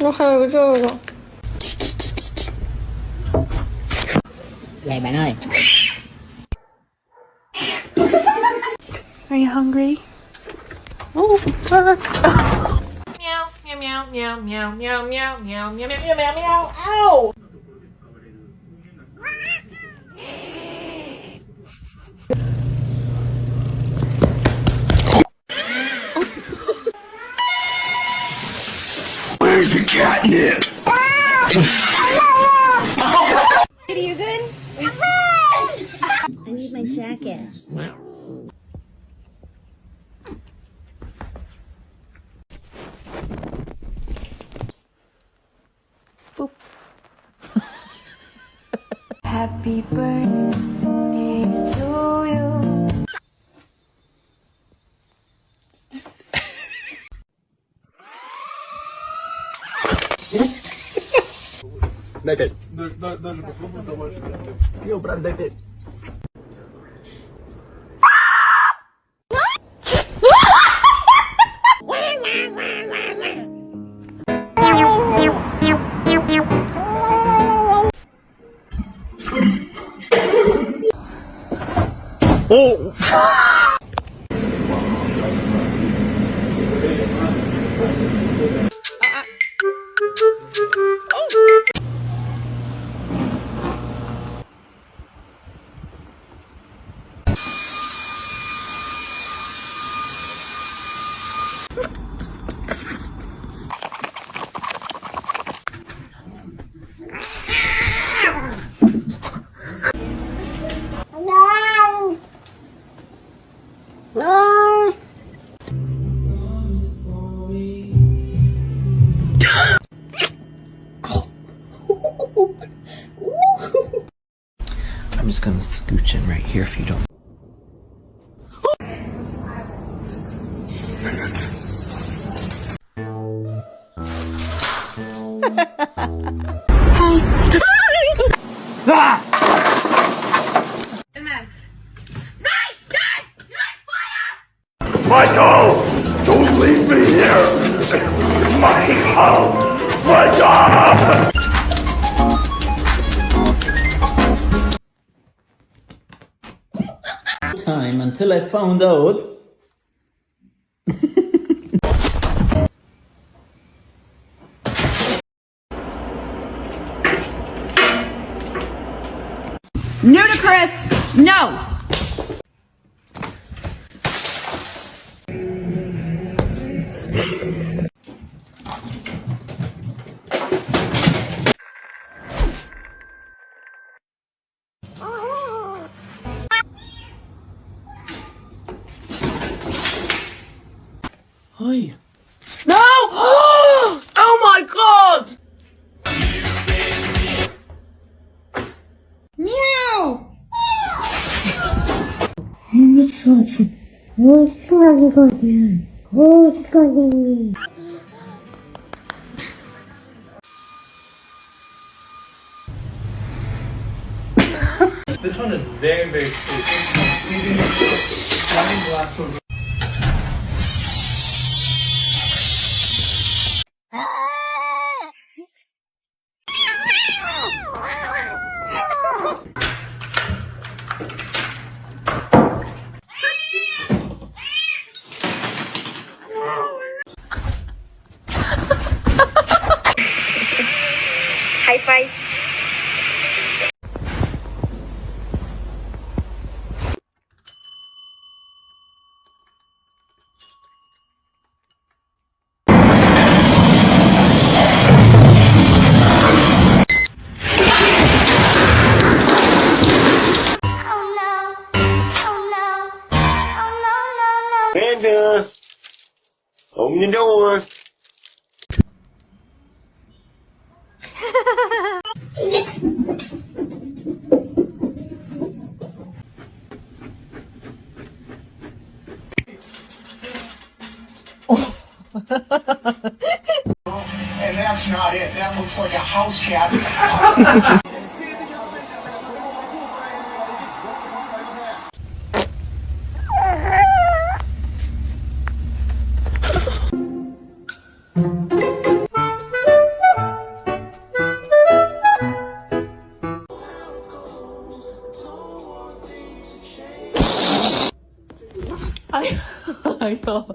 我还有个这个。来，bạn ơi. Are you hungry? Oh, fuck. Meow, meow, meow, meow, meow, meow, meow, meow, meow, meow, meow, meow, ow! Where's the catnip? Are you good? I need my jacket. Boop. Happy birthday to you. Дай 5. Даже попробуй домашнюю. Йо, брат, дай 5. О! I'm just gonna scooch in right here if you don't. Michael! Don't leave me here! Michael! Michael! Time until I found out. Nudicrous, no! Hi. No! Oh my god! Meow! This one is very, very sweet. High five. Amanda! Open the door! And that's not it. That looks like a house cat. I know.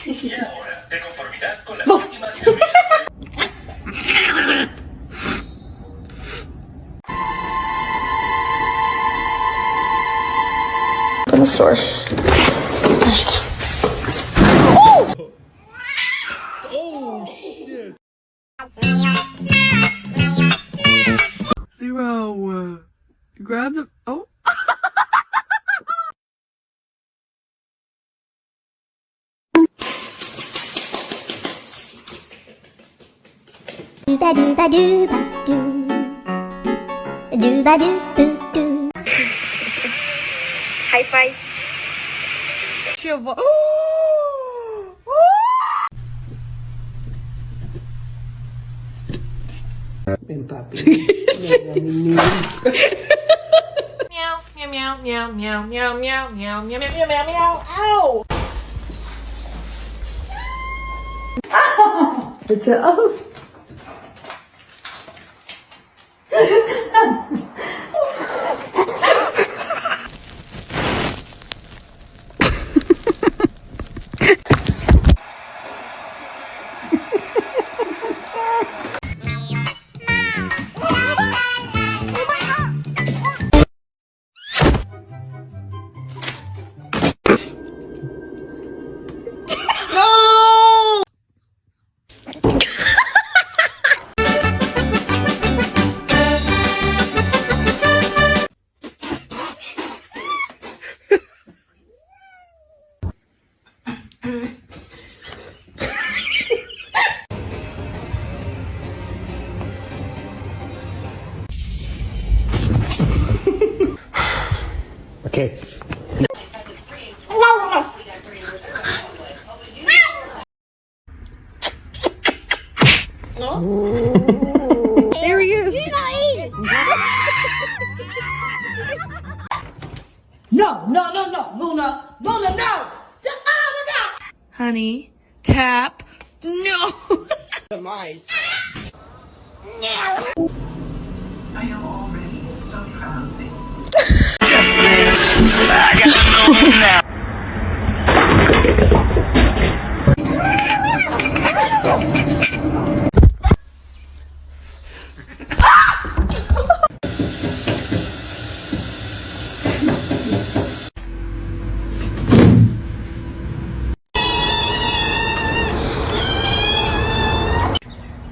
Y ahora, de conformidad con las últimas From the store. Zero. Grab the. Oh. Dooba dooba dooba doo. Dooba doo doo doo. High five. Meow, meow, meow, meow, meow, meow, meow, meow, meow, meow, meow, meow, ow! It's a oh. Okay. There he is. He's not eating. No, no, no, no, Luna. Luna, no. Oh my God. Honey, tap. No.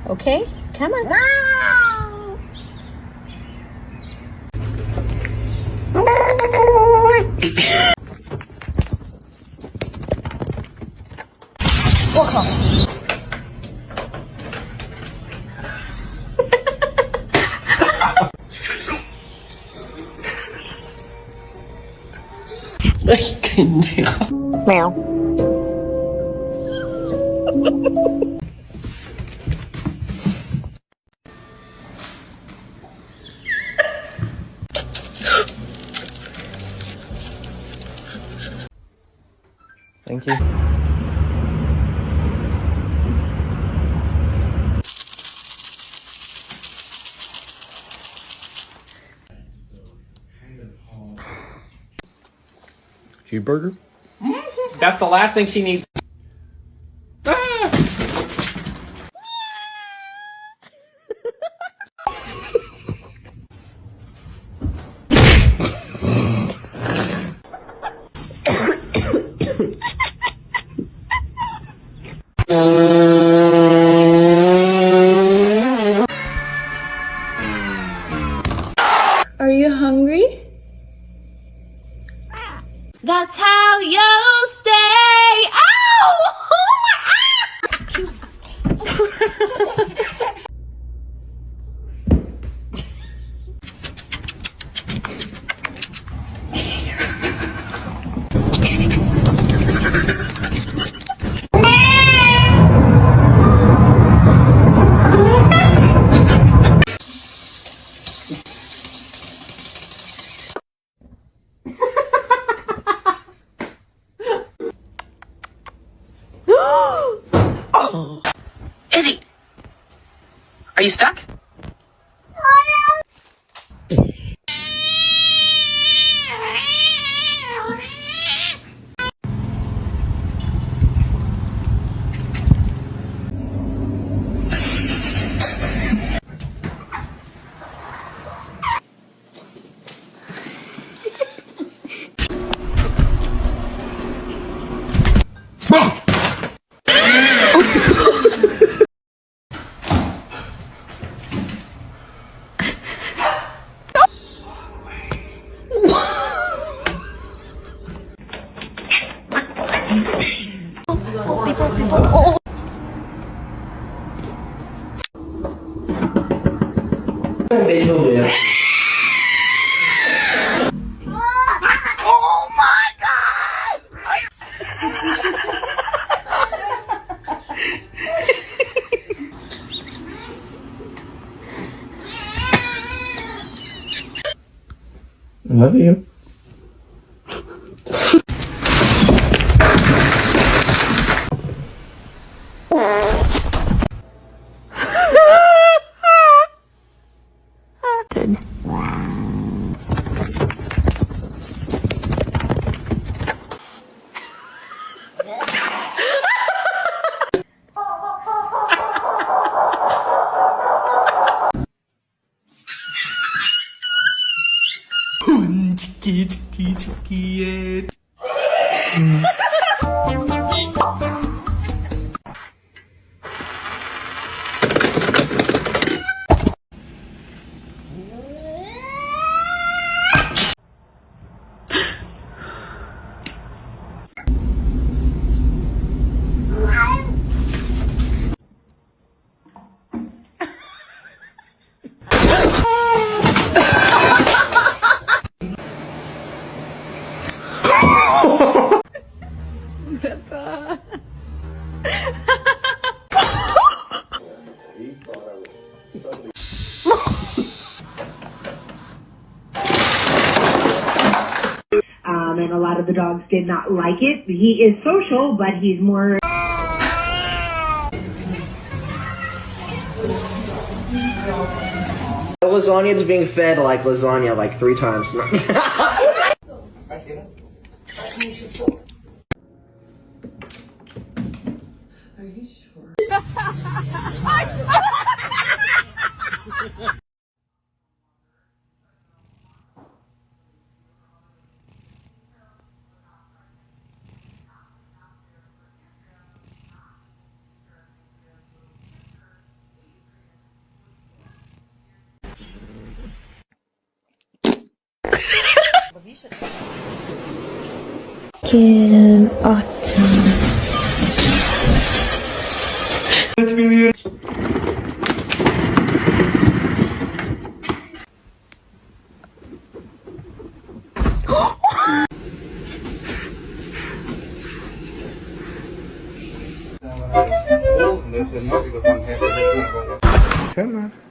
Okay, come on. Wow. Thank you. Cheeseburger? That's the last thing she needs. Are you hungry? That's how you stay. Oh! you stuck? I love you. And a lot of the dogs did not like it. He is social, but he's more... Lasagna is being fed like lasagna like 3 times. In autumn. Come on.